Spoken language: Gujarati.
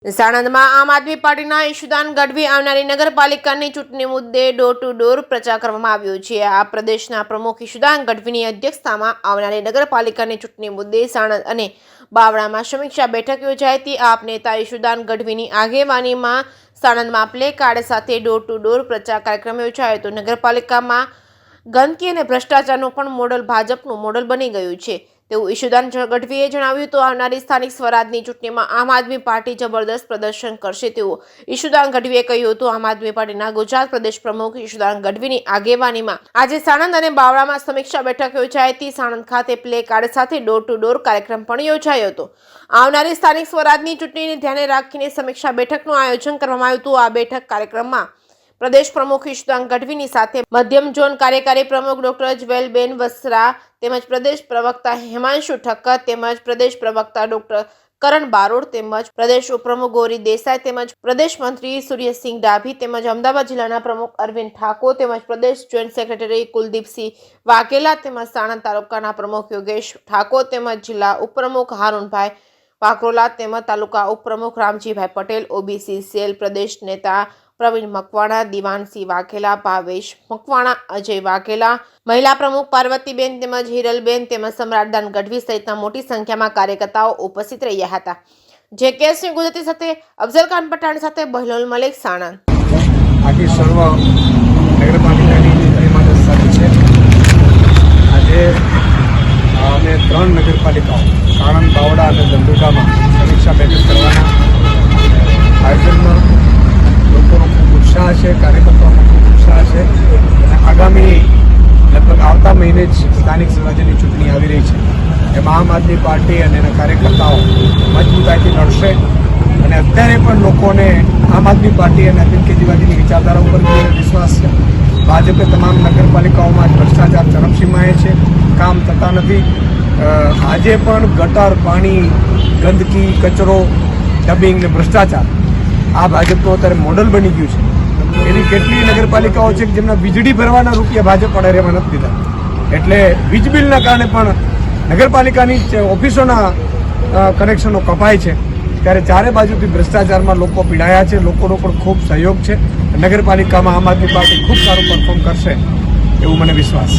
સાણંદમાં આમ આદમી પાર્ટીના ઈશુદાન ગઢવી આવનારી નગરપાલિકાની ચૂંટણી મુદ્દે ડોર ટુ ડોર પ્રચાર કરવામાં આવ્યો છે। આ પ્રદેશના પ્રમુખ ઈશુદાન ગઢવીની અધ્યક્ષતામાં આવનારી નગરપાલિકાની ચૂંટણી મુદ્દે સાણંદ અને બાવળામાં સમીક્ષા બેઠક યોજાઈ હતી। આપ નેતા ઈશુદાન ગઢવીની આગેવાનીમાં સાણંદમાં પ્લે કાર્ડ સાથે ડોર ટુ ડોર પ્રચાર કાર્યક્રમ યોજાયો હતો। નગરપાલિકામાં ગંદકી અને ભ્રષ્ટાચારનું પણ મોડલ ભાજપનું મોડલ બની ગયું છે તેવું ઈશુદાન ગઢવીએ જણાવ્યું। તો આવનારી સ્થાનિક સ્વરાજની ચૂંટણીમાં આમ આદમી પાર્ટી જબરદસ્ત પ્રદર્શન કરશે તેવું ઈશુદાન ગઢવીએ કહ્યું હતું। આમ આદમી પાર્ટીના ગુજરાત પ્રદેશ પ્રમુખ ઈશુદાન ગઢવીની આગેવાનીમાં આજે સાણંદ અને બાવળામાં સમીક્ષા બેઠક યોજાઈ હતી। સાણંદ ખાતે પ્લે કાર્ડ સાથે ડોર ટુ ડોર કાર્યક્રમ પણ યોજાયો હતો। આવનારી સ્થાનિક સ્વરાજની ચૂંટણીને ધ્યાને રાખીને સમીક્ષા બેઠકનું આયોજન કરવામાં આવ્યું હતું। આ બેઠક કાર્યક્રમમાં પ્રદેશ પ્રમુખ ઈશુદાન ગઢવીની સાથે મધ્યમ ઝોન કાર્યકારી પ્રમુખ ડોક્ટર જ્વેલબેન વસરા તેમજ પ્રદેશ પ્રવક્તા હેમાંશુ ઠક્કર તેમજ પ્રદેશ પ્રવક્તા ડોક્ટર કરણ બારોડ તેમજ પ્રદેશ ઉપપ્રમુખ ગૌરી દેસાઈ તેમજ પ્રદેશ મંત્રી સૂર્યસિંહ ડાભી તેમજ અમદાવાદ જિલ્લાના પ્રમુખ અરવિંદ ઠાકોર તેમજ પ્રદેશ જોઈન્ટ સેક્રેટરી કુલદીપસિંહ વાઘેલા તેમજ સાણંદ તાલુકાના પ્રમુખ યોગેશ ઠાકોર તેમજ જિલ્લા ઉપપ્રમુખ હારૂનભાઈ વાઘરોલા તેમજ તાલુકા ઉપપ્રમુખ રામજીભાઈ પટેલ, ઓબીસી સેલ પ્રદેશ નેતા પ્રવીણ મકવાણા, દિવાનસિંહ વાઘેલા, ભાવેશ મકવાણા, અજય વાઘેલા, મહિલા પ્રમુખ પાર્વતીબેન તેમજ હિરલબેન તેમજ સમ્રાટદાન ગઢવી સહિતના મોટી સંખ્યામાં કાર્યકર્તાઓ ઉપસ્થિત રહ્યા હતા। જે કેસની ગુજરાતી સાથે અફઝલ ખાન પઠાણ સાથે બહલોલ મલિક, સાણંદ। આખી સર્વ નગરપાલિકાની ચૂંટણીમાં દસ્તાવેજ છે। આજે અમે 3 નગરપાલિકાઓ સાણંદ, બાવળા અને ધંધુકામાં સમીક્ષા બેઠક કરવાના આયોજનમાં લોકોનો ખૂબ ઉત્સાહ છે, કાર્યકર્તાઓનો ખૂબ ઉત્સાહ છે અને આગામી લગભગ આવતા મહિને જ સ્થાનિક સ્વરાજ્યની ચૂંટણી આવી રહી છે। એમાં આમ આદમી પાર્ટી અને એના કાર્યકર્તાઓ મજબૂતાઈથી લડશે અને અત્યારે પણ લોકોને આમ આદમી પાર્ટી અને અરવિંદ કેજરીવાલની વિચારધારા ઉપર વિશ્વાસ છે। ભાજપે તમામ નગરપાલિકાઓમાં ભ્રષ્ટાચાર ચરમસીમાએ છે, કામ થતા નથી। આજે પણ ગટર, પાણી, ગંદકી, કચરો, ડબિંગ ને ભ્રષ્ટાચાર આ ભાજપનું અત્યારે મોડલ બની ગયું છે। એવી કેટલી નગરપાલિકાઓ છે કે જેમના વીજળી ભરવાના રૂપિયા ભાજપ વડે રહેવા નથી દીધા। એટલે વીજ બિલના કારણે પણ નગરપાલિકાની ઓફિસોના કનેક્શનો કપાય છે। ત્યારે ચારે બાજુથી ભ્રષ્ટાચારમાં લોકો પીડાયા છે, લોકોનો પણ ખૂબ સહયોગ છે। નગરપાલિકામાં આમ આદમી પાર્ટી ખૂબ સારું પરફોર્મ કરશે એવું મને વિશ્વાસ છે।